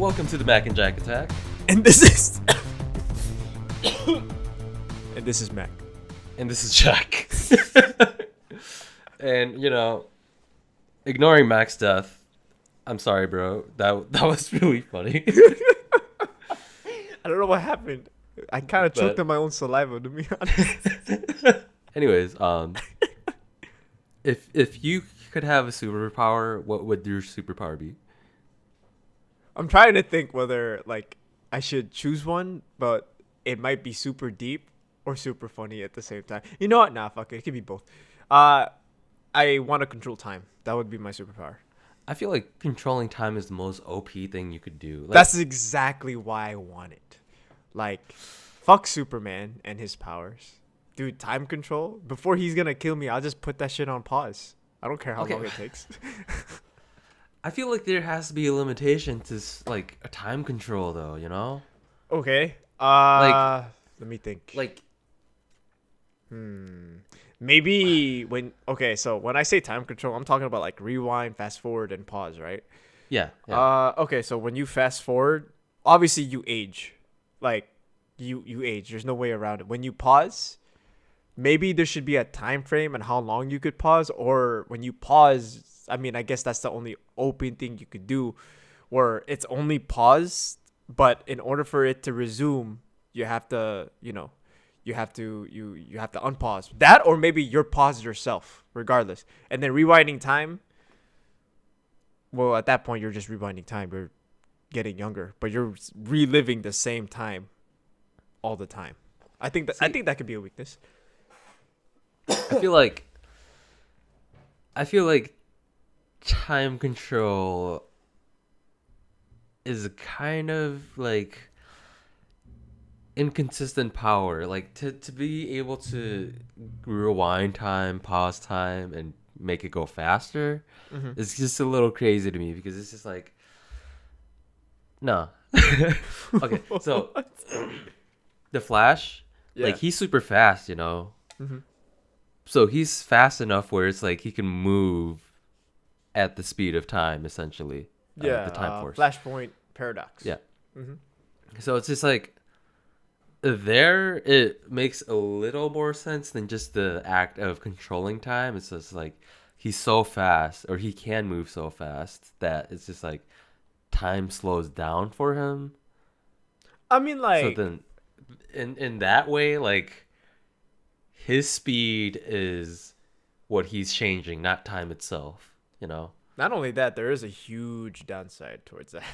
welcome to the Mac and Jack attack. And this is and this is Mac. And this is Jack. And ignoring Mac's death, I'm sorry, bro. That was really funny. I don't know what happened. I kind of choked on my own saliva, to be honest. Anyways, if you could have a superpower, what would your superpower be? I'm trying to think whether I should choose one, but it might be super deep or super funny at the same time. You know what? Nah, fuck it. It could be both. I want to control time. That would be my superpower. I feel like controlling time is the most OP thing you could do. That's exactly why I want it. Fuck Superman and his powers. Dude, time control? Before he's going to kill me, I'll just put that shit on pause. I don't care how long it takes. I feel like there has to be a limitation to a time control, though. Okay. Let me think. Maybe so when I say time control, I'm talking about rewind, fast forward, and pause, right? Yeah. Okay, so when you fast forward, obviously you age. You age. There's no way around it. When you pause, maybe there should be a time frame and how long you could pause, or when you pause, I mean, I guess that's the only open thing you could do, where it's only paused, but in order for it to resume, you have to, you have to unpause that, or maybe you're paused yourself, regardless. And then rewinding time. Well, at that point, you're just rewinding time. You're getting younger, but you're reliving the same time all the time. I think that could be a weakness. I feel like time control is a kind of inconsistent power. To be able to rewind time, pause time, and make it go faster is just a little crazy to me, because it's just no. Okay, so the Flash, he's super fast, So he's fast enough where it's he can move at the speed of time, essentially. The time force. Flashpoint paradox. Yeah. So it's just there it makes a little more sense than just the act of controlling time. It's just he's so fast, or he can move so fast, that it's just time slows down for him. I mean, so then in that way, his speed is what he's changing, not time itself, Not only that, there is a huge downside towards that.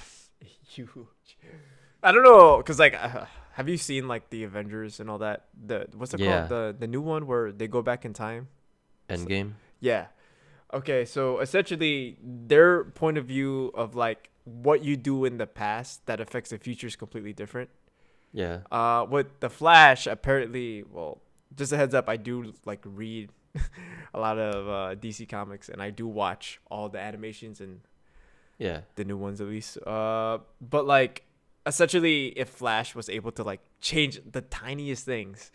Huge. I don't know, because have you seen the Avengers and all that? What's it called? The new one where they go back in time? Endgame? Yeah. Okay, so essentially their point of view of what you do in the past that affects the future is completely different. Yeah. With the Flash, apparently, well, just a heads up, I do read a lot of DC comics, and I do watch all the animations and the new ones at least. But essentially, if Flash was able to change the tiniest things,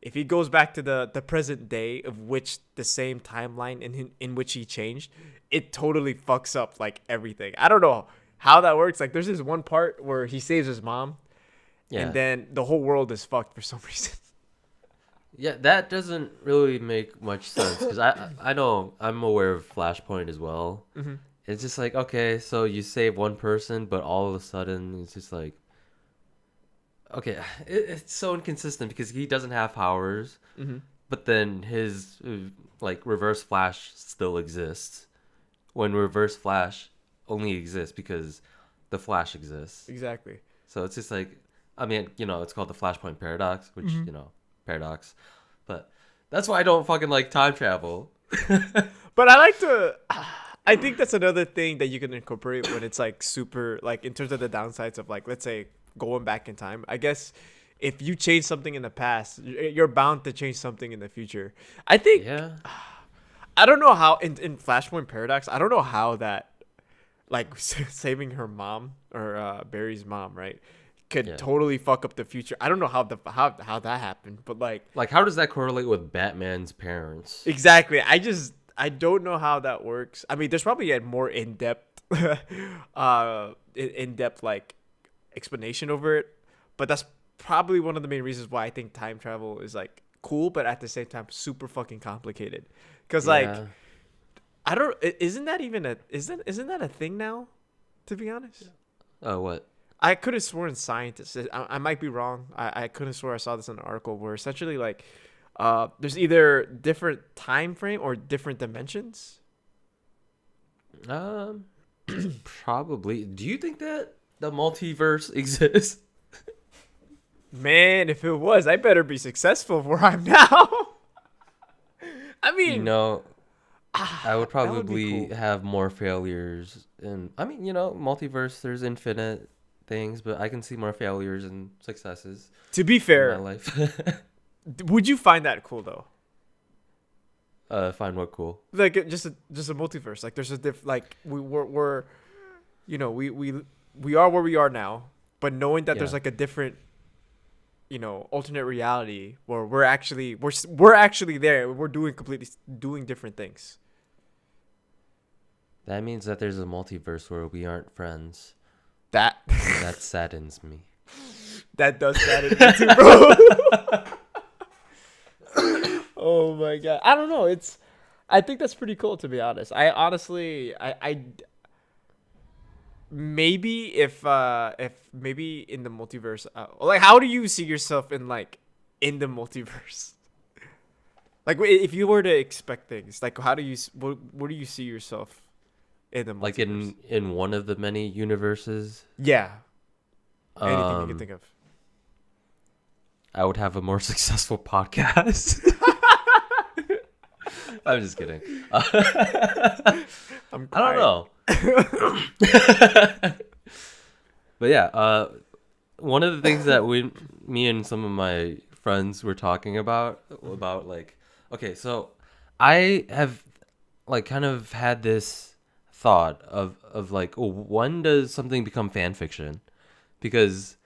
if he goes back to the present day of which the same timeline in which he changed, it totally fucks up everything. I don't know how that works. There's this one part where he saves his mom, and then the whole world is fucked for some reason. Yeah, that doesn't really make much sense, because I know I'm aware of Flashpoint as well. Mm-hmm. It's just okay, so you save one person, but all of a sudden it's just okay, it's so inconsistent, because he doesn't have powers, but then his Reverse Flash still exists, when Reverse Flash only exists because the Flash exists. Exactly. So it's just I mean, it's called the Flashpoint paradox, which paradox, but that's why I don't fucking like time travel. But I think that's another thing that you can incorporate when it's super in terms of the downsides of let's say going back in time. I guess if you change something in the past, you're bound to change something in the future. I think I don't know how in Flashpoint paradox, I don't know how that saving her mom, or Barry's mom, right, could totally fuck up the future. I don't know how that happened, but how does that correlate with Batman's parents? Exactly. I don't know how that works. I mean, there's probably a more in-depth in-depth like explanation over it, but that's probably one of the main reasons why I think time travel is like cool, but at the same time super fucking complicated. Cause like Yeah. I don't, isn't that even isn't that a thing now? To be honest, Oh, what? I could have sworn scientists. I might be wrong. I couldn't swear I saw this in an article where essentially like, there's either different time frame or different dimensions. Um, Probably. Do you think that the multiverse exists? Man, if it was, I better be successful where I'm now. I You mean, know, I would that would be probably cool. have more failures. And I mean, multiverse, there's infinite things, but I can see more failures and successes To be in my fair, life. would you find that cool though? Find what cool. Like just a multiverse. Like there's a like we're we are where we are now, but knowing that there's Yeah. like a different alternate reality where we're actually there. We're doing different things. That means that there's a multiverse where we aren't friends. That And that saddens me. that does sadden me too, bro. Oh my god. I don't know. I think that's pretty cool to be honest. I honestly I maybe if maybe in the multiverse like how do you see yourself in the multiverse? Like if you were to expect things, like how do you what do you see yourself in the Like multiverse? in one of the many universes, Yeah, anything you can um, think of. I would have a more successful podcast. I'm just kidding. I I'm don't crying. know. But yeah, one of the things that me and some of my friends were talking about like, okay, so I have like kind of had this thought of like, oh, when does something become fan fiction? Because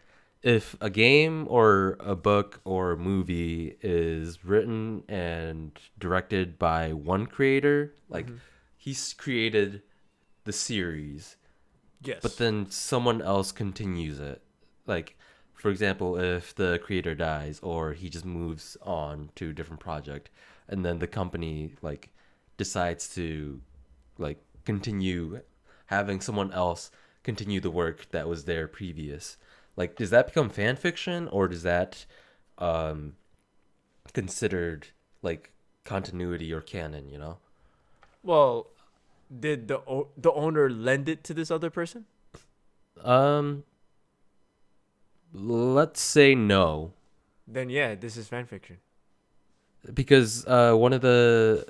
if a game or a book or a movie is written and directed by one creator, like Hmm. he's created the series, but Yes. then someone else continues it. Like, for example, if the creator dies or he just moves on to a different project, and then the company like decides to like continue having someone else continue the work that was there previous. Like, does that become fan fiction, or does that um considered like continuity or canon? Well, did the owner lend it to this other person? Um, let's say no, Then yeah, this is fan fiction. because one of the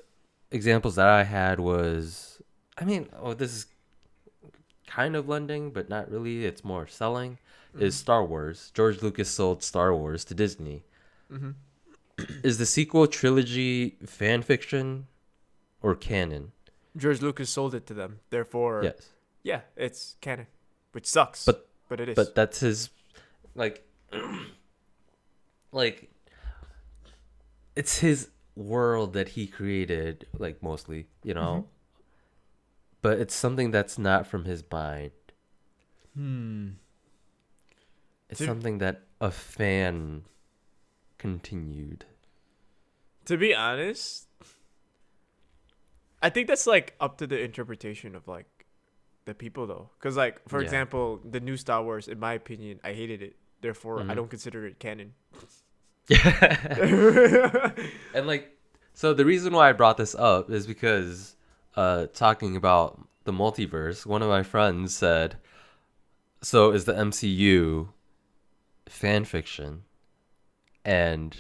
examples that I had was, I mean, oh, this is kind of lending, but not really. It's more selling. Is Hmm. Star Wars. George Lucas sold Star Wars to Disney. Hmm. Is the sequel trilogy fan fiction or canon? George Lucas sold it to them. Therefore, Yes, yeah, it's canon, which sucks, but but it is. but that's his, like, like it's his world that he created, like mostly, Hmm. but it's something that's not from his mind. Hmm. It's To something that a fan continued. to be honest, I think that's like up to the interpretation of like the people though, because like for Yeah. example, the new Star Wars, in my opinion, I hated it. Therefore, I Hmm. don't consider it canon. And like, so the reason why I brought this up is because talking about the multiverse, one of my friends said, so is the MCU fan fiction? And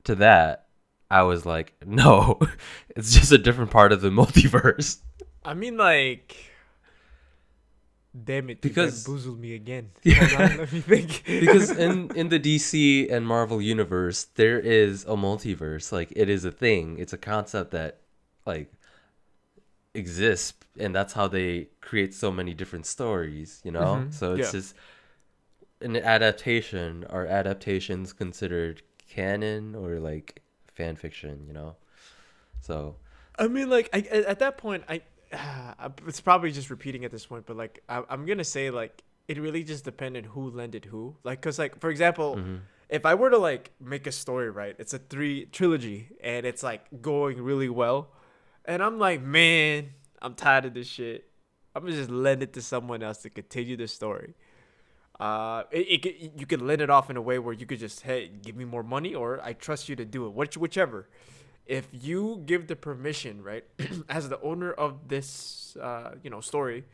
to that, I was like, no, it's just a different part of the multiverse. I mean, like, damn it, you Because bamboozled me again. Hold yeah, on, let me think. because in the DC and Marvel universe, there is a multiverse. Like, it is a thing. It's a concept that like exists, and that's how they create so many different stories. Hmm. So it's Yeah. just an adaptation. Are adaptations considered canon or like fan fiction? So I mean, like, at that point, it's probably just repeating at this point, but like I'm gonna say like it really just depended who lended who. Like, cause like for example, Mm-hmm. if I were to like make a story, right, it's a trilogy and it's like going really well, and I'm like, man, I'm tired of this shit. I'm gonna just lend it to someone else to continue the story. You could lend it off in a way where you could just, hey, give me more money, or I trust you to do it, whichever. If you give the permission, right, as the owner of this, story,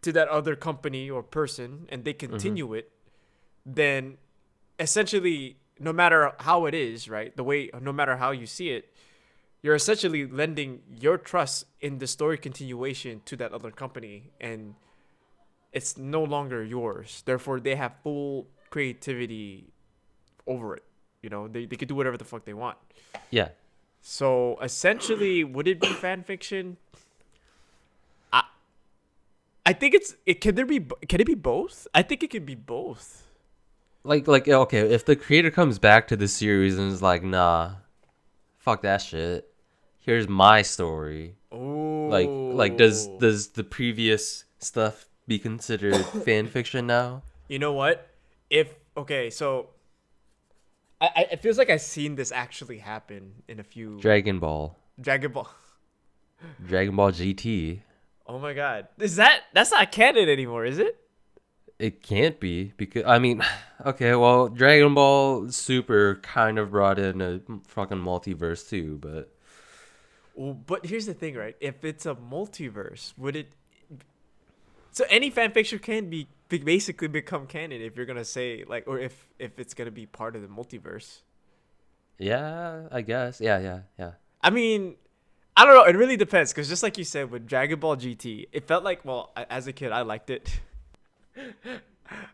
to that other company or person, and they Mm-hmm. continue it, then essentially, no matter how it is, right, no matter how you see it, you're essentially lending your trust in the story continuation to that other company, and it's no longer yours. Therefore, they have full creativity over it. They could do whatever the fuck they want. Yeah. So essentially, would it be fan fiction? I I think can it be both? I think it could be both. Like okay, if the creator comes back to the series and is like, nah, fuck that shit. Here's my story. Like Oh, does the previous stuff be considered fan fiction now? you know what? If okay, so it feels like I've seen this actually happen in a few Dragon Ball. Dragon Ball. Dragon Ball GT. Oh my god, that's not canon anymore, is it? It can't be because I mean, okay, well, Dragon Ball Super kind of brought in a fucking multiverse too, but Well, but here's the thing, right? If it's a multiverse, would it? So any fan fiction can basically become canon if you're gonna say like, or if it's gonna be part of the multiverse. yeah, I guess. Yeah. I mean, I don't know. It really depends, because just like you said with Dragon Ball GT, it felt like, well, as a kid, I liked it.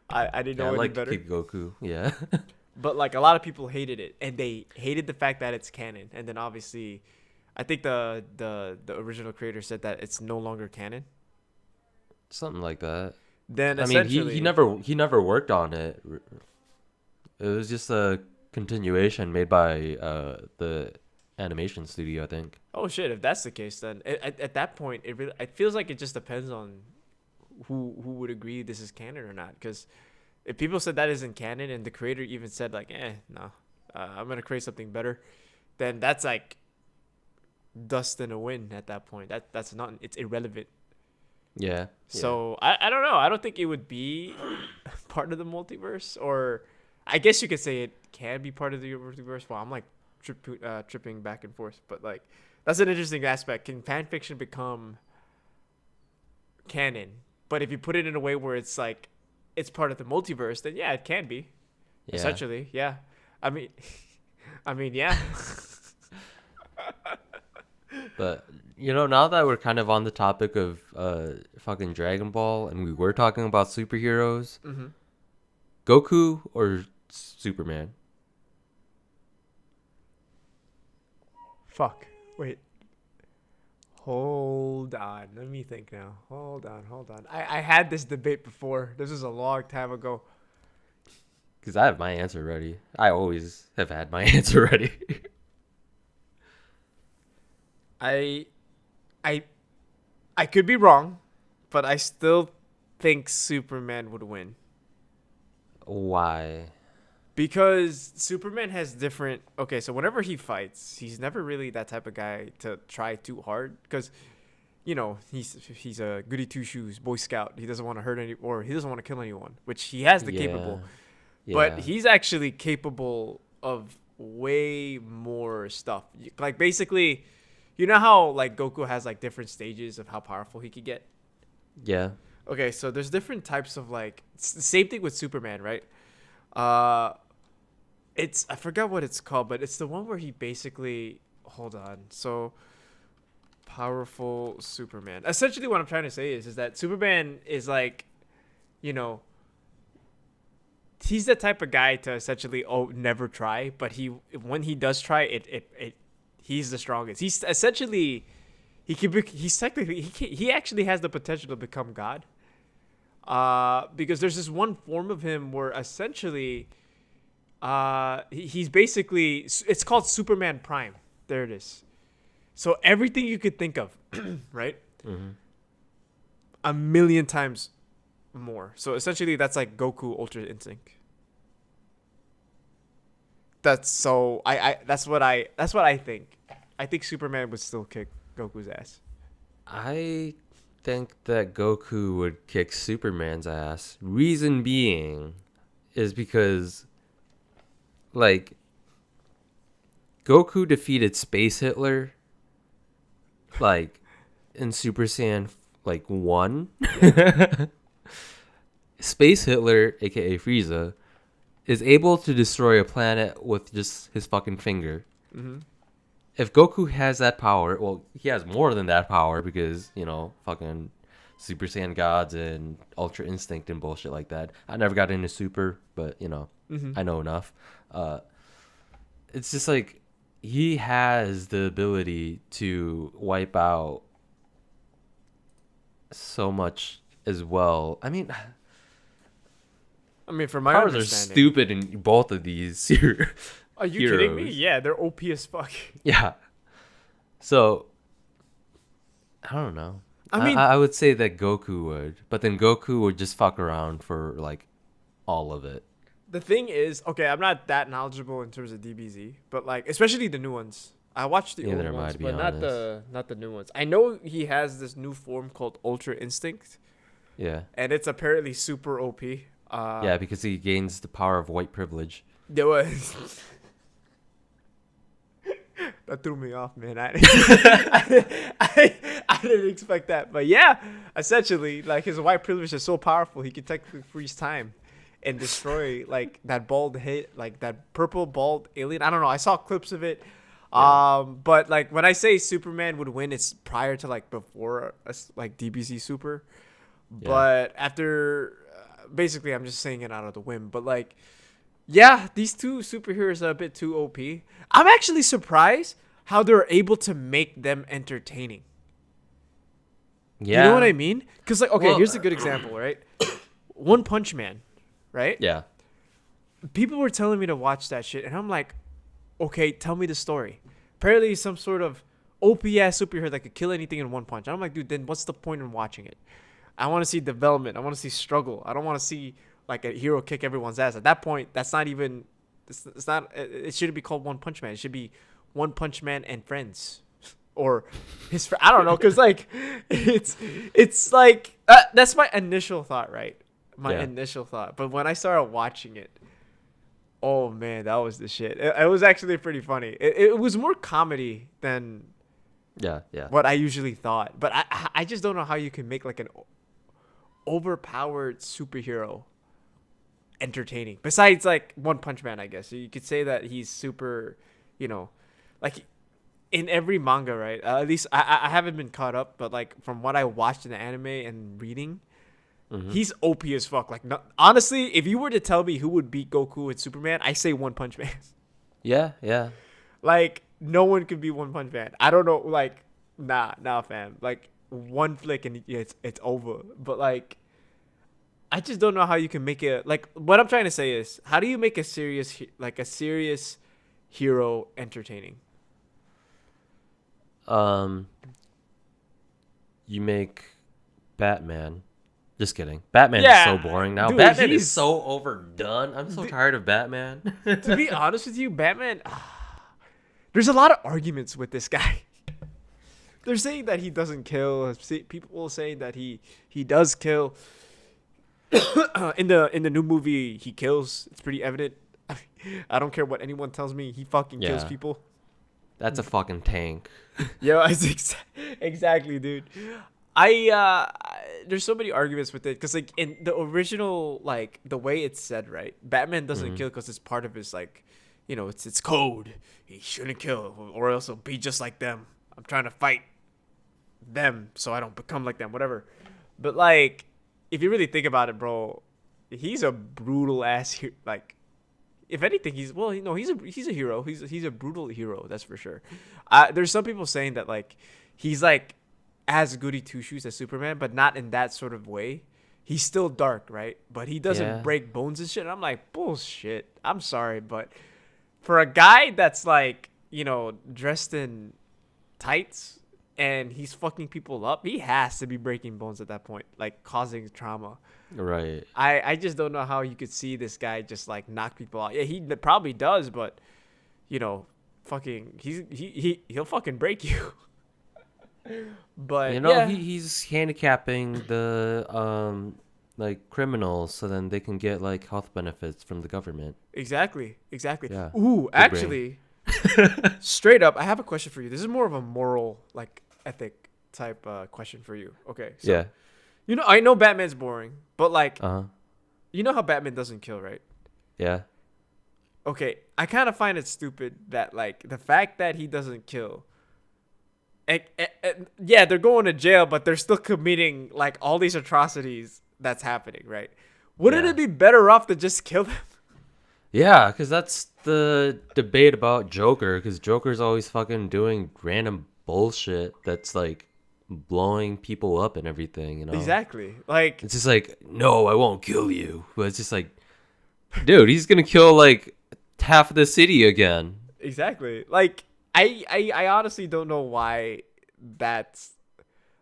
I didn't Yeah, I know any like better. Kid Goku. Yeah. But like a lot of people hated it, and they hated the fact that it's canon. And then obviously, I think the original creator said that it's no longer canon. Something like that. Then I mean, he essentially, never worked on it. It was just a continuation made by the animation studio, I think. oh shit, if that's the case, then at that point, it feels like it just depends on who would agree this is canon or not. Because if people said that isn't canon, and the creator even said like, no, I'm gonna create something better, then that's like dust in a wind at that point. That's not, it's irrelevant. Yeah. Yeah. So I don't know. I don't think it would be part of the multiverse, or I guess you could say it can be part of the multiverse. Well, I'm like tripping back and forth, but like that's an interesting aspect. Can fan fiction become canon? But if you put it in a way where it's like it's part of the multiverse, then yeah, it can be. Yeah. Essentially, yeah. I mean, yeah. But now that we're kind of on the topic of fucking Dragon Ball and we were talking about superheroes, Mm-hmm. Goku or Superman? Fuck. Wait. Hold on. Let me think now. Hold on. I had this debate before. This was a long time ago. Because I have my answer ready. I always have had my answer ready. I I I could be wrong, but I still think Superman would win. Why? Because Superman has different. Okay, so whenever he fights, he's never really that type of guy to try too hard. Because he's a goody two shoes Boy Scout. He doesn't want to hurt or he doesn't want to kill anyone, which he has the Yeah. capable. But Yeah. he's actually capable of way more stuff. Like basically, you know how like Goku has like different stages of how powerful he could get. Yeah. Okay, so there's different types of like same thing with Superman, right? Uh, it's I forgot what it's called, but it's the one where he basically hold on. So powerful Superman. Essentially, what I'm trying to say is that Superman is like, you know, he's the type of guy to essentially never try, but when he does try it he's the strongest. He's essentially he's technically he actually has the potential to become God. Because there's this one form of him where essentially he's basically, it's called Superman Prime. There it is. So everything you could think of, right? Mm-hmm. A million times more. So essentially, that's like Goku Ultra Instinct. That's what I think. I think Superman would still kick Goku's ass. I think that Goku would kick Superman's ass. Reason being is because, like, Goku defeated Space Hitler, like, in Super Saiyan, like, 1. Space Hitler, aka Frieza, is able to destroy a planet with just his fucking finger. Mm-hmm. If Goku has that power, well, he has more than that power because, fucking Super Saiyan gods and Ultra Instinct and bullshit like that. I never got into Super, but, Mm-hmm. I know enough. It's just like he has the ability to wipe out so much as well. I mean, from my powers are understanding, stupid in both of these are you kidding me? heroes. Yeah, they're OP as fuck. Yeah. So, I don't know. I mean, I would say that Goku would, but then Goku would just fuck around for like all of it. the thing is, okay, I'm not that knowledgeable in terms of DBZ, but like, especially the new ones. I watched the Neither old am I, ones, to be but honest. not the new ones. I know he has this new form called Ultra Instinct, Yeah. and it's apparently super OP. Yeah, because he gains the power of white privilege. There was that threw me off, man. I didn't expect that, but yeah, essentially, like his white privilege is so powerful, he could technically freeze time and destroy like that bald head, like that purple bald alien. I don't know. I saw clips of it. Yeah. But like when I say Superman would win, it's prior to like before like DBZ Super. Yeah. But after, basically, I'm just saying it out of the whim. But like, yeah, these two superheroes are a bit too OP. I'm actually surprised how they're able to make them entertaining. Yeah. You know what I mean? Because like, okay, Well, here's a good example, right? One Punch Man, right? Yeah. People were telling me to watch that shit, and I'm like, okay, tell me the story. Apparently, some sort of OP ass superhero that could kill anything in one punch. And I'm like, dude, then what's the point in watching it? I want to see development. I want to see struggle. I don't want to see like a hero kick everyone's ass. At that point, that's not even. It's not. It shouldn't be called One Punch Man. It should be One Punch Man and Friends, or his. I don't know, cause like, it's like that's my initial thought, right? My initial thought. But when I started watching it, oh man, that was the shit. It was actually pretty funny. It was more comedy than Yeah. what I usually thought. But I just don't know how you can make like an overpowered superhero entertaining. Besides like One Punch Man, I guess. You could say that he's super, like in every manga, right? At least I haven't been caught up, but like from what I watched in the anime and reading, he's OP as fuck. Like, honestly, if you were to tell me who would beat Goku and Superman, I say One Punch Man. Yeah. Like, no one could beat One Punch Man. I don't know, like, nah, fam. Like, one flick and it's over. But like, I just don't know how you can make it. Like, what I'm trying to say is, how do you make a serious hero entertaining? You make Batman. Just kidding. Batman is Yeah, so boring now. dude, Batman is he's so overdone. I'm so tired of Batman. to be honest with you, Batman. There's a lot of arguments with this guy. They're saying that he doesn't kill. People saying that he does kill. In the new movie, he kills. It's pretty evident. I don't care what anyone tells me. He fucking kills Yeah. people. That's a fucking tank. Yeah, exactly, dude. There's so many arguments with it because like in the original, like the way it's said, right? Batman doesn't kill because it's part of his like, it's code. He shouldn't kill or else he'll be just like them. I'm trying to fight them so I don't become like them, whatever. But like, if you really think about it, bro, he's a brutal ass like. If anything, he's a hero. He's a brutal hero, that's for sure. There's some people saying that like he's like as goody two shoes as Superman, but not in that sort of way. He's still dark, right? But he doesn't break bones and shit. And I'm like, bullshit. I'm sorry, but for a guy that's like, dressed in tights and he's fucking people up, he has to be breaking bones at that point, like causing trauma. Right. I just don't know how you could see this guy just like knock people out. Yeah, he probably does, but you know, fucking he'll fucking break you. But You know, yeah, he's handicapping the like criminals so then they can get like health benefits from the government. exactly. Yeah. Ooh, Big brain. actually, straight up, I have a question for you. This is more of a moral, like ethic type question for you. Okay, so Yeah. you know, I know Batman's boring, but like, Uh-huh. you know how Batman doesn't kill, right? Yeah. Okay, I kind of find it stupid that like the fact that he doesn't kill. Yeah, they're going to jail, but they're still committing like all these atrocities that's happening, right? Wouldn't Yeah. it be better off to just kill them? Yeah, because that's the debate about Joker, because Joker's always fucking doing random bullshit that's like blowing people up and everything, you know? Exactly. Like, It's just like, no, I won't kill you. But it's just like, dude, he's gonna kill like half of the city again. exactly. Like, I honestly don't know why that's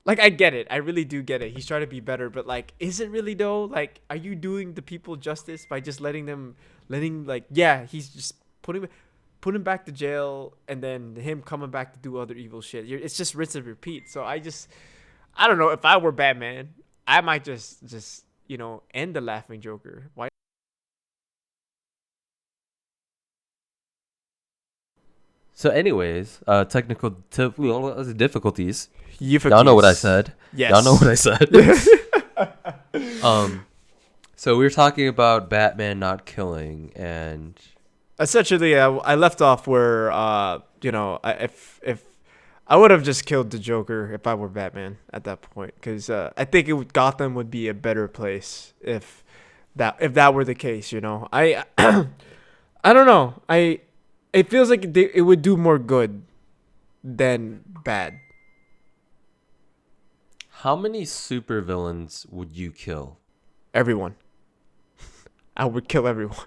like, I get it. I really do get it. He's trying to be better, but like, is it really though? Like, are you doing the people justice by just letting like, yeah, he's just putting back to jail and then him coming back to do other evil shit. It's just rinse and repeat. So I don't know. If I were Batman, I might just end the laughing Joker. Why? So, anyways, technical difficulties. Euphemies. Y'all know what I said. Yes. Y'all know what I said. So we were talking about Batman not killing, and Essentially, I left off where if I would have just killed the Joker if I were Batman at that point, because I think Gotham would be a better place if that were the case. You know, I I don't know. It feels like it would do more good than bad. how many supervillains would you kill? Everyone, I would kill everyone.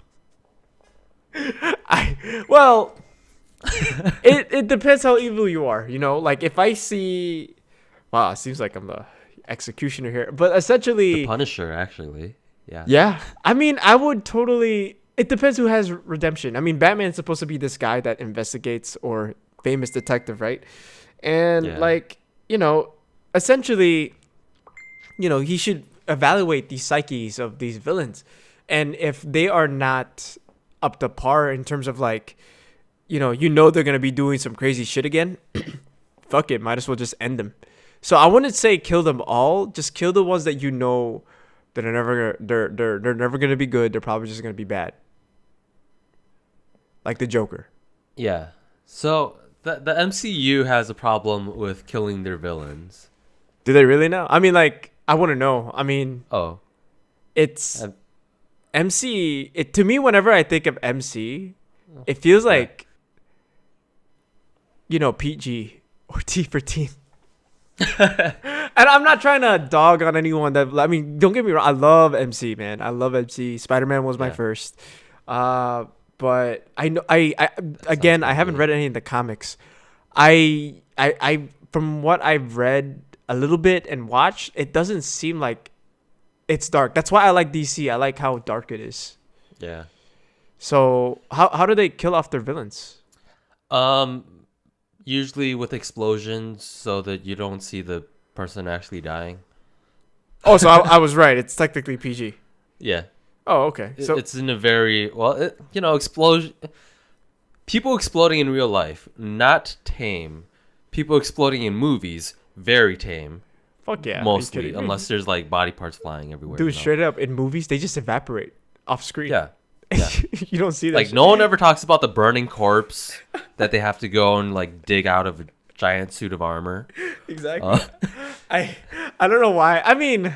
Well, it depends how evil you are. You know, like if I see, wow, it seems like I'm the executioner here, but essentially, The Punisher, actually. Yeah. yeah. I mean, I would totally. It depends who has redemption. I mean, Batman's supposed to be this guy that investigates or famous detective, right? And Yeah. like, essentially, he should evaluate the psyches of these villains. And if they are not up to par in terms of like, they're going to be doing some crazy shit again, fuck it, might as well just end them. So I wouldn't say kill them all, just kill the ones that that are they're never going to be good, they're probably just going to be bad. Like the Joker. Yeah. So the MCU has a problem with killing their villains. Do they really know? I mean, like, I want to know. I mean, Oh. it's Uh, MC. To me, whenever I think of MC, it feels like, PG or T for teen. And I'm not trying to dog on anyone I mean, don't get me wrong. I love MC, man. I love MC. Spider-Man was my first. But I know, again, I haven't read any of the comics. I from what I've read a little bit and watched, it doesn't seem like it's dark. That's why I like DC. I like how dark it is. Yeah. So how do they kill off their villains? Usually with explosions so that you don't see the person actually dying. Oh, so I was right. It's technically PG. Yeah. Oh, okay. So It's in a very explosion. People exploding in real life, not tame. People exploding in movies, very tame. fuck yeah. Mostly, unless there's like body parts flying everywhere. Dude, straight up in movies they just evaporate off screen. Yeah. Yeah. You don't see that. Like shit. no one ever talks about the burning corpse that they have to go and like dig out of a giant suit of armor. Exactly. I don't know why. I mean,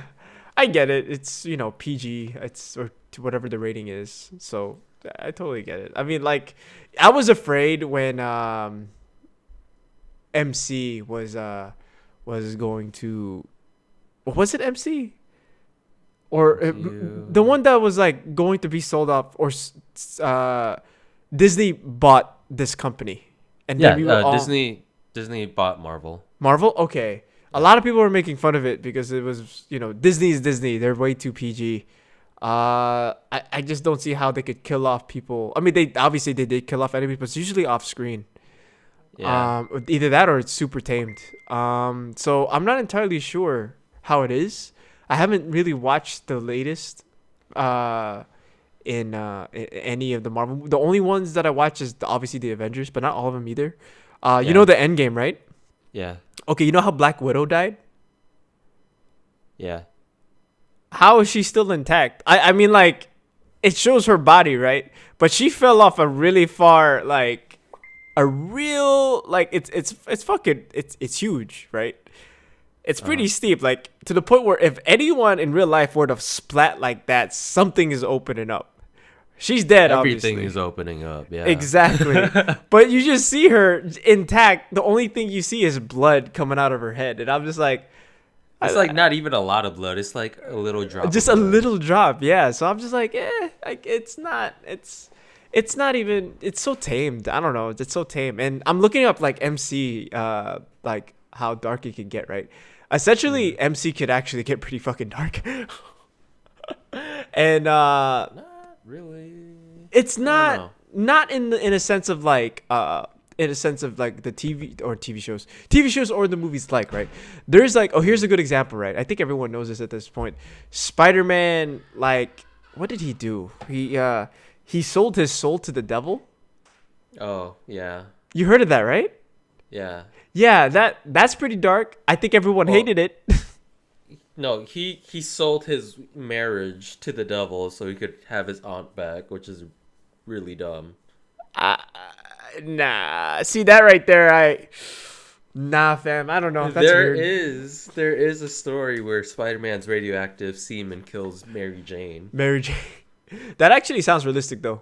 I get it. It's PG. Or whatever the rating is. So I totally get it. I mean, like, I was afraid when MC was going to. Was it MC? Or the one that was like going to be sold off, or Disney bought this company, and then we were all, Disney bought Marvel. Marvel? Okay. A lot of people were making fun of it because it was, Disney is Disney. They're way too PG. I just don't see how they could kill off people. I mean, they did kill off enemies, but it's usually off screen. Yeah. Either that or it's super tamed. So I'm not entirely sure how it is. I haven't really watched the latest in any of the Marvel. The only ones that I watch is obviously the Avengers, but not all of them either. You know Yeah. the Endgame, right? Yeah. Okay, you know how Black Widow died? Yeah. How is she still intact? I mean, like, it shows her body, right? But she fell off a really far, like, a real, like, it's fucking, it's huge, right? It's pretty steep, like, to the point where if anyone in real life were to splat like that, something is opening up. She's dead, Everything obviously. is opening up. Yeah. Exactly. But you just see her intact. The only thing you see is blood coming out of her head. And I'm just like, It's like not even a lot of blood. It's like a little drop. just of a blood. little drop. Yeah. So I'm just like, like, it's not even, it's so tamed. I don't know. It's so tame. And I'm looking up like MC, like how dark it can get, right? Essentially, MC could actually get pretty fucking dark. And, Not really. it's I don't not know. not in a sense of like the TV shows or the movies, like, right, there's like, oh, here's a good example, right? I think everyone knows this at this point. Spider-Man, like, what did he do? He sold his soul to the devil. Oh yeah. You heard of that, right? Yeah. Yeah, that's pretty dark. I think everyone Well, hated it. No, he sold his marriage to the devil so he could have his aunt back, which is really dumb. Nah, see that right there, nah, fam, I don't know. That's There weird. is a story where Spider-Man's radioactive semen kills Mary Jane. Mary Jane. That actually sounds realistic though.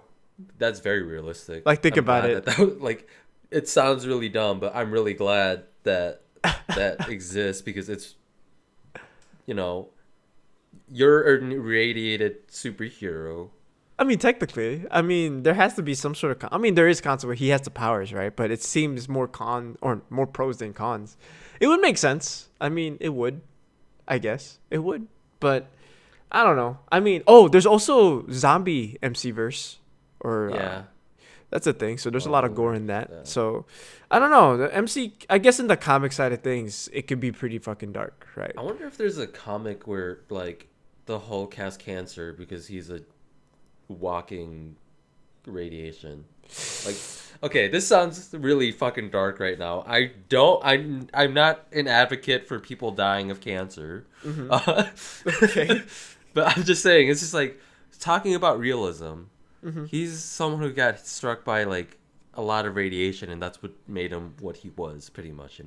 That's very realistic. Like, think I'm about glad it. like, it sounds really dumb, but I'm really glad that that exists because it's, you're a radiated superhero. I mean, technically, there has to be some sort of there is cons where he has the powers, right? But it seems more more pros than cons. It would make sense. I mean, it would. I guess it would. But I don't know. I mean, oh, there's also zombie MC verse, or Yeah. that's a thing. So there's a Oh, lot of gore in that. yeah. So I don't know. The MC, I guess, in the comic side of things, it could be pretty fucking dark, right? I wonder if there's a comic where like the Hulk has cancer because he's a walking radiation. Like, okay, this sounds really fucking dark right now. I'm not an advocate for people dying of cancer. Okay. But I'm just saying, it's just like talking about realism. He's someone who got struck by like a lot of radiation, and that's what made him what he was, pretty much,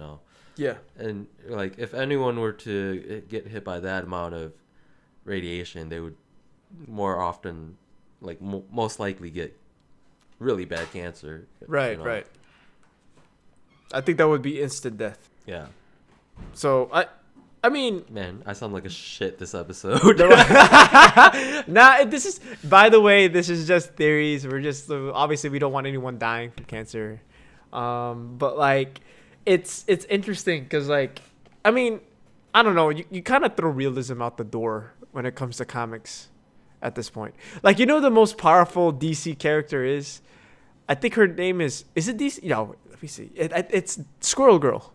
Yeah. And like, if anyone were to get hit by that amount of radiation, they would more often, like, most likely get really bad cancer. Right. Right. I think that would be instant death. Yeah. So I mean, Man, I sound like a shit this episode. nah. This is, by the way, this is just theories. We're just, obviously we don't want anyone dying from cancer, but like, it's interesting because, like, I mean, I don't know. You kind of throw realism out the door when it comes to comics at this point. Like, the most powerful DC character is, I think her name is it DC? No, let me see. It's Squirrel Girl.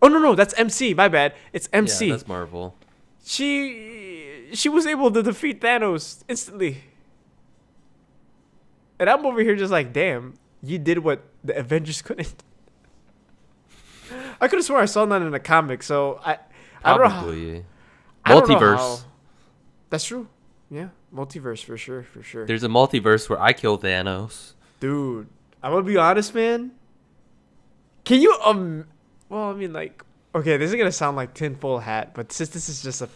Oh no, that's MC. My bad. It's MC. Yeah, that's Marvel. She was able to defeat Thanos instantly. And I'm over here just like, damn, you did what the Avengers couldn't. I could have sworn I saw that in a comic, so I don't know how. Probably. I don't know Multiverse. how. That's true. Yeah, multiverse for sure. There's a multiverse where I kill Thanos. Dude, I'm gonna be honest, man. Can you well, I mean, like, okay, this is gonna sound like tinfoil hat, but since this is just a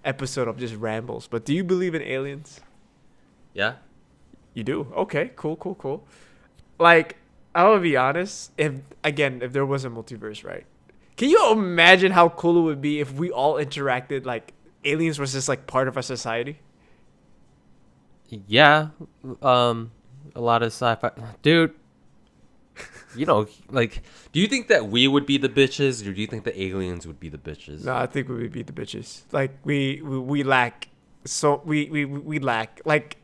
episode of just rambles, but do you believe in aliens? Yeah. You do? Okay, cool. Like, I will be honest, if there was a multiverse, right? Can you imagine how cool it would be if we all interacted, like, aliens was just like part of our society? Yeah. A lot of sci-fi. Dude, like, do you think that we would be the bitches, or do you think the aliens would be the bitches? No, I think we would be the bitches. Like we lack, so we lack. Like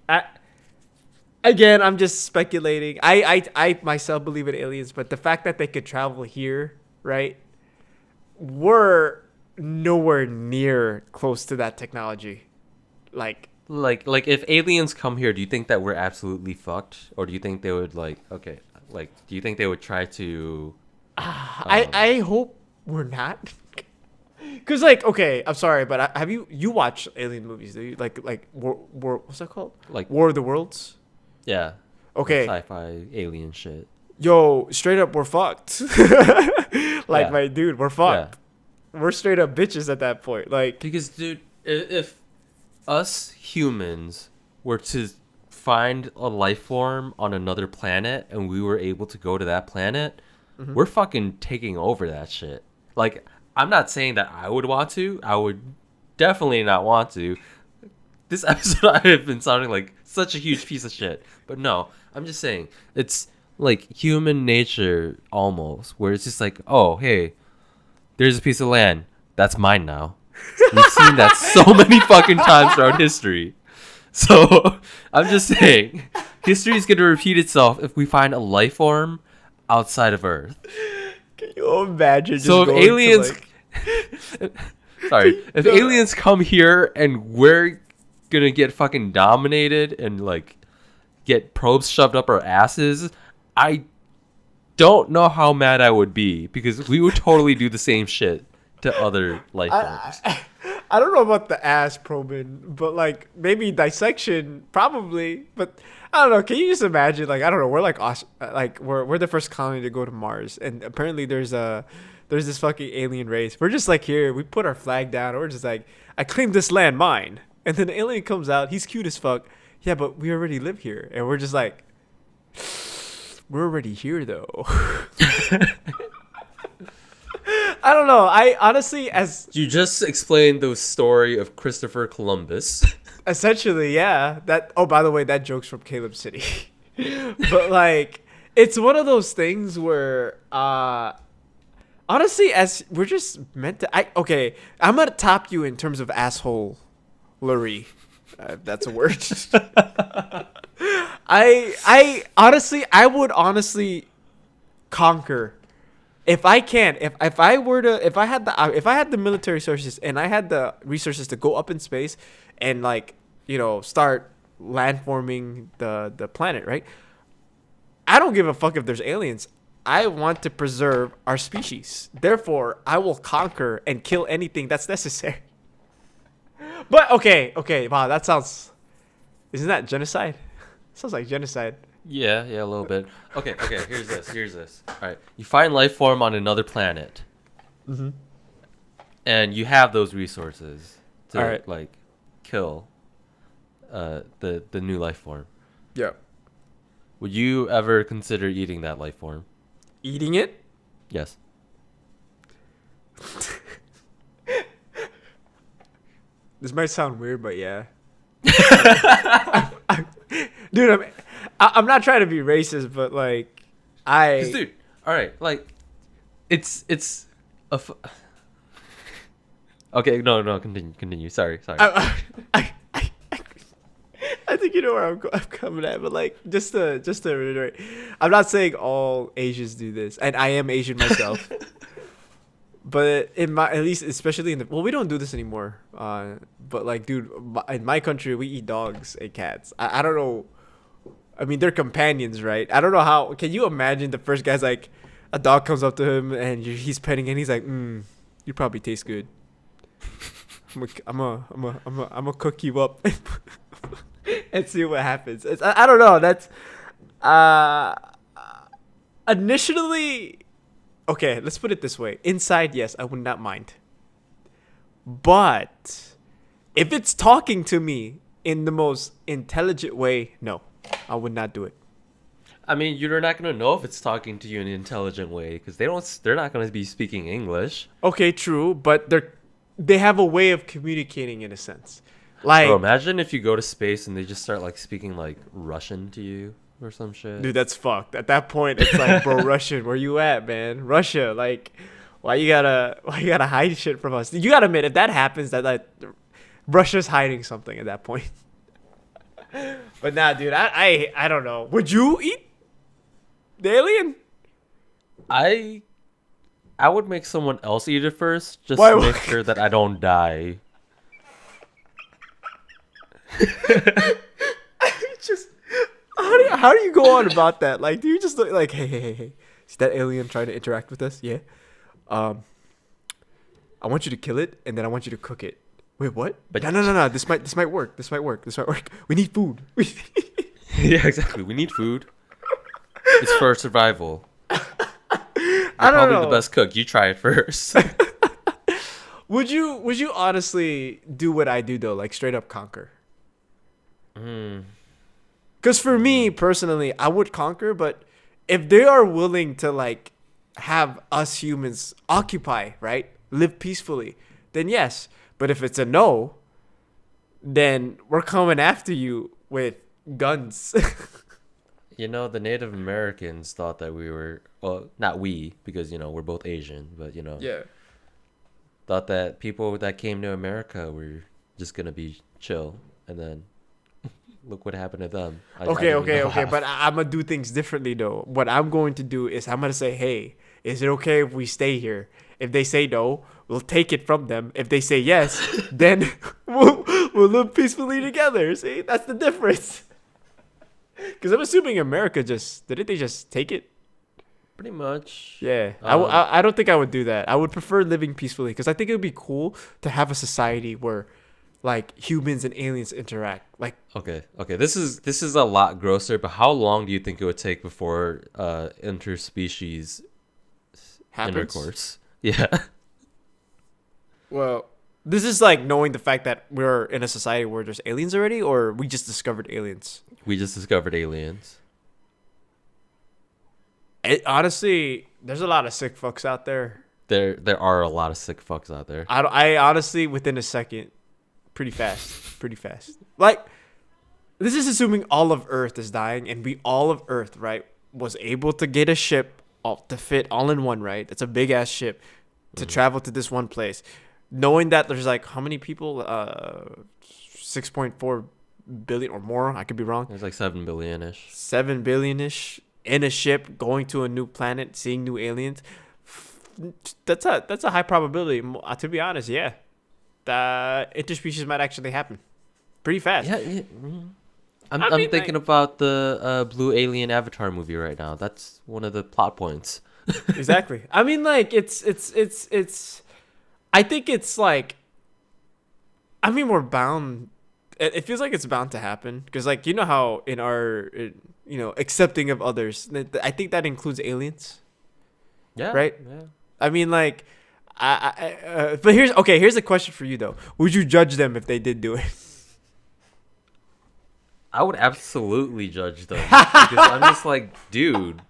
again, I'm just speculating. I myself believe in aliens, but the fact that they could travel here, right? We're nowhere near close to that technology. Like if aliens come here, do you think that we're absolutely fucked, or do you think they would do you think they would try to? I hope we're not. Cause like, okay, I'm sorry, but have you watched alien movies? Do you like war what's that called? Like War of the Worlds. Yeah. Okay. Sci-fi alien shit. Yo, straight up, we're fucked. Like, Yeah. my dude, we're fucked. We're straight up bitches at that point. Like, Because, dude, if us humans were to find a life form on another planet and we were able to go to that planet, we're fucking taking over that shit. Like, I'm not saying that I would want to. I would definitely not want to. This episode, I have been sounding like such a huge piece of shit. But no, I'm just saying, it's like human nature almost, where it's just like, oh, hey, there's a piece of land. That's mine now. We've seen that so many fucking times throughout history. So I'm just saying, history is going to repeat itself if we find a life form outside of Earth. can you imagine? Just So if going aliens, to, like, sorry, if aliens come here and we're gonna get fucking dominated and like get probes shoved up our asses, I don't know how mad I would be, because we would totally do the same shit to other life forms. I don't know about the ass probing, but like maybe dissection, probably. But I don't know. Can you just imagine? Like, I don't know. We're like we're the first colony to go to Mars, and apparently there's this fucking alien race. We're just like here. We put our flag down. And we're just like, I claim this land mine. And then the alien comes out. He's cute as fuck. Yeah, but we already live here, and we're just like, we're already here though. I don't know. I honestly, as You just explained the story of Christopher Columbus. essentially, yeah. That. Oh, by the way, that joke's from Caleb City. But like, it's one of those things where, honestly, as we're just meant to. Okay, I'm gonna top you in terms of assholery. That's a word. I honestly, I would honestly conquer. If I can, if I were to, if I had the military resources and I had the resources to go up in space and like, start landforming the planet, right? I don't give a fuck if there's aliens. I want to preserve our species. Therefore, I will conquer and kill anything that's necessary. But okay, wow, isn't that genocide? Sounds like genocide. Yeah, a little bit. Okay, here's this. All right, you find life form on another planet, and you have those resources to All right. like kill the new life form. Yeah. Would you ever consider eating that life form? Eating it? Yes. This might sound weird, but yeah. Dude, I'm not trying to be racist, but like, 'Cause, dude, all right, like, it's a. Okay, no, continue. Sorry. I think you know where I'm coming at, but like, just to reiterate, I'm not saying all Asians do this, and I am Asian myself. But at least, especially we don't do this anymore. But like, dude, in my country, we eat dogs and cats. I don't know. I mean, they're companions, right? I don't know how. Can you imagine the first guy's like, a dog comes up to him and he's petting and he's like, you probably taste good. I'm gonna cook you up and see what happens. I don't know. That's initially. Okay, let's put it this way. Inside, yes, I would not mind. But if it's talking to me in the most intelligent way, no, I would not do it. I mean, you're not gonna know if it's talking to you in an intelligent way because they're not gonna be speaking English. Okay, true, but they have a way of communicating in a sense. Like, Bro, imagine if you go to space and they just start like speaking like Russian to you. or some shit. Dude, that's fucked. At that point, it's like, bro, Russian, where you at, man? Russia, like, why you gotta hide shit from us? You gotta admit, if that happens, that Russia's hiding something at that point. But nah, dude, I don't know. Would you eat the alien? I would make someone else eat it first, just Why to would- make sure that I don't die. Just how do you go on about that? Like, do you just look like, hey, see that alien trying to interact with us? Yeah. I want you to kill it, and then I want you to cook it. Wait, what? But No. This might work. We need food. yeah, exactly. We need food. It's for survival. I don't probably know. the best cook. You try it first. Would you honestly do what I do though, like straight up conquer? Because for me personally, I would conquer, but if they are willing to like have us humans occupy, right, live peacefully, then yes. But if it's a no, then we're coming after you with guns. You know, the Native Americans thought that we were, well, not we, because, you know, we're both Asian, but, you know, Yeah. thought that people that came to America were just going to be chill. And then look what happened to them. I Okay, didn't even okay. laugh. But I'm going to do things differently, though. What I'm going to do is I'm going to say, hey, is it okay if we stay here? If they say no, we'll take it from them. If they say yes, then we'll live peacefully together. See, that's the difference. Because I'm assuming America didn't they just take it? Pretty much. Yeah. Um, I don't think I would do that. I would prefer living peacefully because I think it would be cool to have a society where like humans and aliens interact. Like, Okay. This is a lot grosser, but how long do you think it would take before interspecies happens. intercourse? Yeah. Well, this is like knowing the fact that we're in a society where there's aliens already, or we just discovered aliens. We just discovered aliens. Honestly, there's a lot of sick fucks out there. There are a lot of sick fucks out there. I honestly, within a second, pretty fast. Like, this is assuming all of Earth is dying, and all of Earth, right, was able to get a ship to fit all in one, right? It's a big ass ship to travel to this one place, knowing that there's like how many people? 6.4 billion or more. I could be wrong. There's like 7 billion-ish. 7 billion-ish in a ship going to a new planet, seeing new aliens. That's a high probability. To be honest, yeah, the interspecies might actually happen pretty fast. Yeah. I'm mean, thinking about the Blue Alien Avatar movie right now. That's one of the plot points. Exactly. I mean, like it's. I think it's like. I mean, we're bound. It feels like it's bound to happen because, like, you know how in our, accepting of others, I think that includes aliens. Yeah. Right? Yeah. I mean, like, but here's a question for you though. Would you judge them if they did do it? I would absolutely judge them because I'm just like, dude,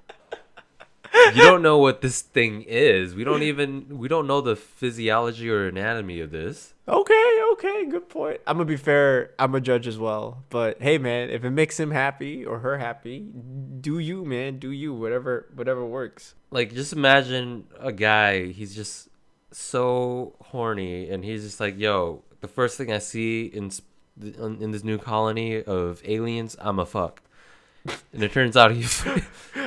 you don't know what this thing is. We don't know the physiology or anatomy of this. Okay, good point. I'm gonna be fair. I'm a judge as well. But hey, man, if it makes him happy or her happy, do you, man? Do you? Whatever works. Like, just imagine a guy. He's just so horny, and he's just like, yo, the first thing I see in this new colony of aliens, I'm a fuck. And it turns out he's.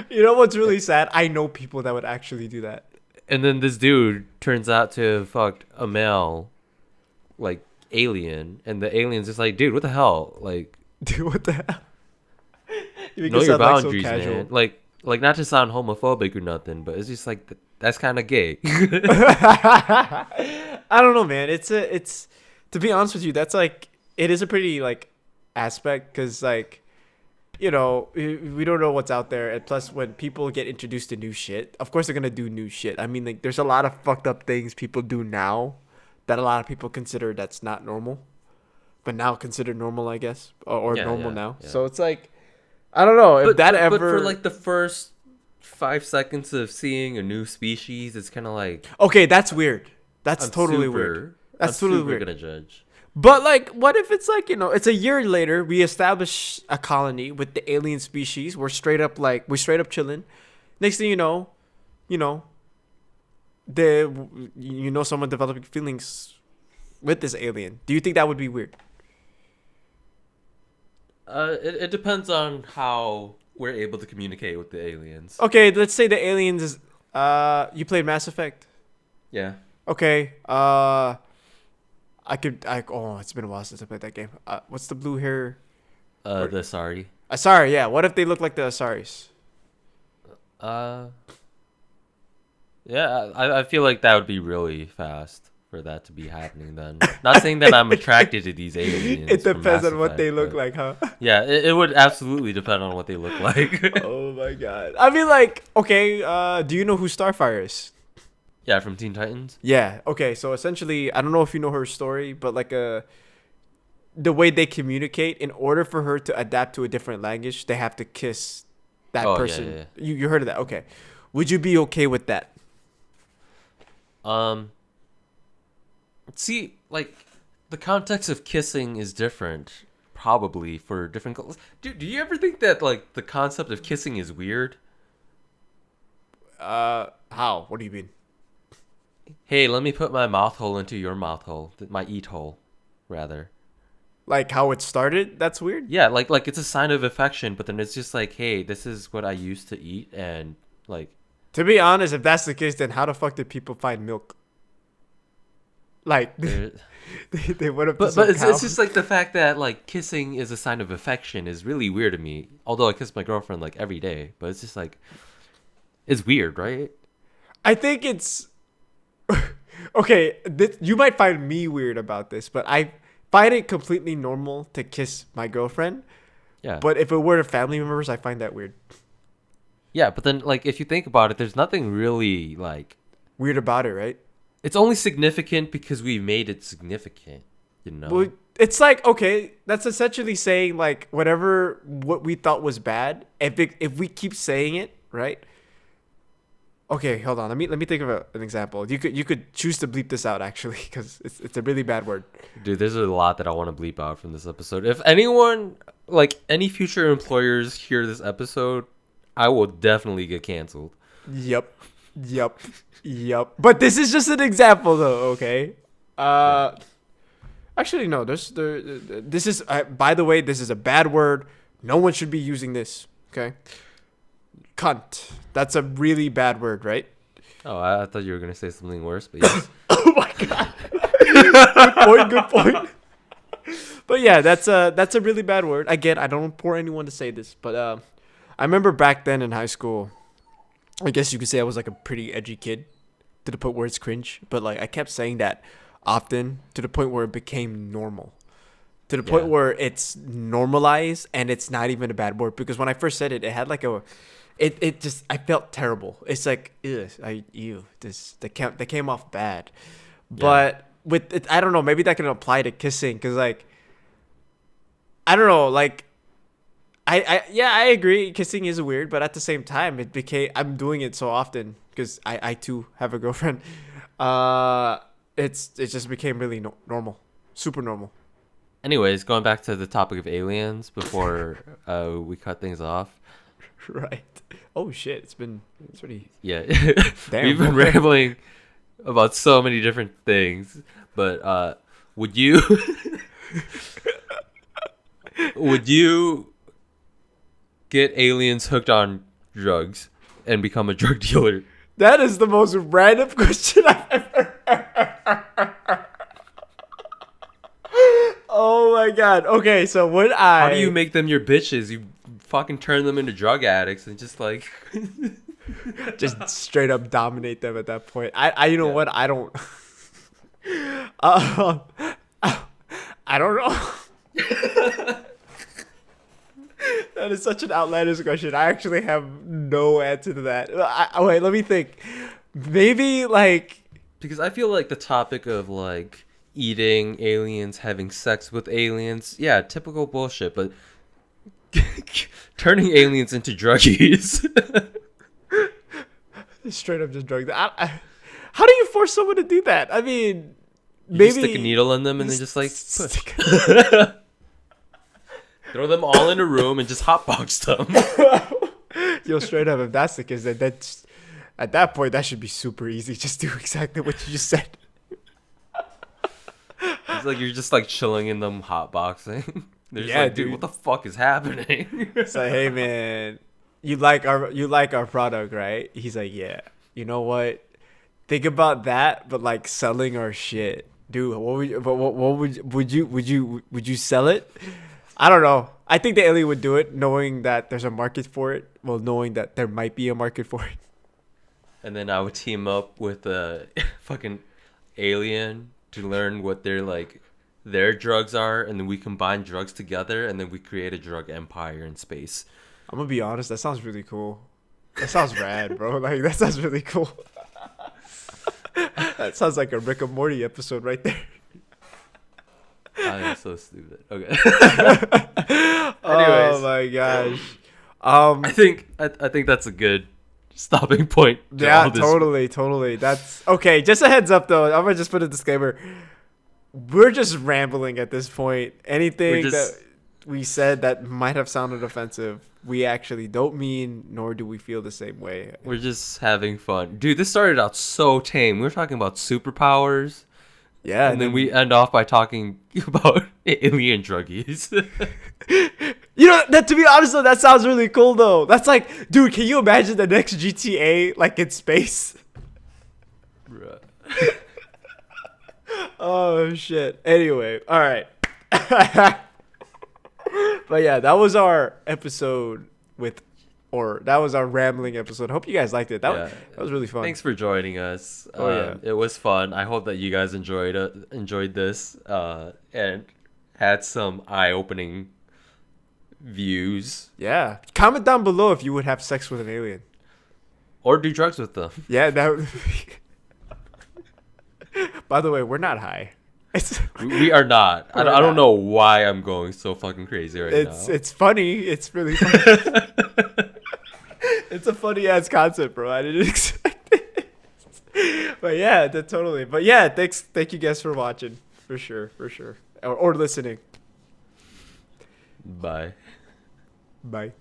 You know what's really sad? I know people that would actually do that. And then this dude turns out to have fucked a male, like, alien, and the alien's just like, dude, what the hell? Like, Dude, what the hell? You know it your sound, like, so boundaries, casual. man. Like not to sound homophobic or nothing, but it's just like that's kind of gay. I don't know, man. It's to be honest with you, that's like it is a pretty like aspect because like we don't know what's out there, and plus when people get introduced to new shit, of course they're gonna do new shit. I mean, like there's a lot of fucked up things people do now that a lot of people consider that's not normal, but now considered normal, I guess, or normal now. Yeah. So it's like I don't know if but ever. But for like the first 5 seconds of seeing a new species, it's kind of like Okay, that's weird. That's I'm totally super- weird. That's I'm totally super weird. gonna judge. But like, what if it's like, it's a year later, we establish a colony with the alien species. We're straight up chilling. Next thing you know, someone developing feelings with this alien. Do you think that would be weird? It depends on how we're able to communicate with the aliens. Okay, let's say the aliens is you played Mass Effect. Yeah. Okay. It's been a while since I played that game. What's the blue hair? The Asari. Asari, yeah. What if they look like the Asaris? Yeah, I feel like that would be really fast for that to be happening then. Not saying that I'm attracted to these aliens. It depends Mass on what Effect, they look like, huh? Yeah, it would absolutely depend on what they look like. Oh my god. I mean, like, okay, do you know who Starfire is? Yeah, from Teen Titans? Yeah, okay, so essentially, I don't know if you know her story, but like the way they communicate, in order for her to adapt to a different language, they have to kiss that person. Yeah. You heard of that? Okay. Would you be okay with that? See, like, the context of kissing is different, probably, for different... Do you ever think that, like, the concept of kissing is weird? How? What do you mean? Hey, let me put my mouth hole into your mouth hole. My eat hole, rather. Like how it started? That's weird? Yeah, like it's a sign of affection, but then it's just like, hey, this is what I used to eat, and, like... To be honest, if that's the case, then how the fuck did people find milk? Like, they went up to but it's cow. just like the fact that, like, kissing is a sign of affection is really weird to me. Although I kiss my girlfriend, like, every day. But it's just like, it's weird, right? I think it's... Okay, you might find me weird about this, but I find it completely normal to kiss my girlfriend. Yeah. But if it were to family members, I find that weird. Yeah, but then, like, if you think about it, there's nothing really, like... Weird about it, right? It's only significant because we made it significant, you know? Well, it's like, okay, that's essentially saying, like, what we thought was bad, if we keep saying it, right? Okay, hold on. Let me think of an example. You could choose to bleep this out, actually, because it's a really bad word. Dude, there's a lot that I want to bleep out from this episode. If anyone, like, any future employers hear this episode, I will definitely get canceled. Yep. But this is just an example, though. Okay. Actually, no. This is. By the way, this is a bad word. No one should be using this. Okay. Cunt. That's a really bad word, right? Oh, I thought you were gonna say something worse, but yes. Oh my god. Good point. But yeah, that's a really bad word. Again, I don't implore anyone to say this, but I remember back then in high school, I guess you could say I was like a pretty edgy kid to the point where it's cringe. But like I kept saying that often to the point where it became normal. To the point where it's normalized and it's not even a bad word. Because when I first said it, it had like it just, I felt terrible. It's like, that came off bad. Yeah. But with it, I don't know, maybe that can apply to kissing. Because like, I don't know, like, I agree. Kissing is weird, but at the same time, I'm doing it so often because I too have a girlfriend. It just became really normal, super normal. Anyways, going back to the topic of aliens before we cut things off. Right. Oh shit! It's pretty. Yeah. Damn. We've been rambling about so many different things, but would you get aliens hooked on drugs and become a drug dealer? That is the most random question I've ever heard. Oh my god. Okay, so would I... How do you make them your bitches? You fucking turn them into drug addicts and just like... just straight up dominate them at that point. You know what? I don't... I don't know. That is such an outlandish question. I actually have no answer to that. Wait, let me think. Maybe like... Because I feel like the topic of like eating aliens, having sex with aliens, yeah, typical bullshit, but turning aliens into druggies. Straight up just drugs. How do you force someone to do that? I mean, You just stick a needle in them and then just like push. Throw them all in a room and just hotbox them. Yo, straight up, if that's the case, then that's at that point that should be super easy. Just do exactly what you just said. It's like you're just like chilling in them hotboxing. They're just Yeah, like, dude, dude. what the fuck is happening? It's like, hey man, you like our product, right? He's like, yeah. You know what? Think about that, but like selling our shit, dude. Would you sell it? I don't know. I think the alien would do it, knowing that there's a market for it. Well, knowing that there might be a market for it. And then I would team up with a fucking alien to learn what their drugs are, and then we combine drugs together, and then we create a drug empire in space. I'm gonna be honest. That sounds really cool. That sounds rad, bro. Like that sounds really cool. That sounds like a Rick and Morty episode right there. I am so stupid. Okay. Oh my gosh. I think that's a good stopping point. Yeah, totally. That's okay. Just a heads up though. I'm gonna just put a disclaimer. We're just rambling at this point. Anything that we said that might have sounded offensive, we actually don't mean, nor do we feel the same way. We're just having fun. Dude, this started out so tame. We were talking about superpowers. Yeah. And then we end off by talking about alien druggies. You know, that to be honest though, that sounds really cool though. That's like, dude, can you imagine the next GTA like in space? Bruh. Oh shit. Anyway, all right. But yeah, that was our episode that was our rambling episode. Hope you guys liked it. That was really fun. Thanks for joining us. Yeah. It was fun. I hope that you guys enjoyed this and had some eye-opening views. Yeah. Comment down below if you would have sex with an alien. Or do drugs with them. Yeah, that By the way, we're not high. We are not. I don't know why I'm going so fucking crazy now. It's funny. It's really funny. It's a funny ass concept, bro. I didn't expect it. But yeah, totally. But yeah, thank you guys for watching. For sure. Or listening. Bye. Bye.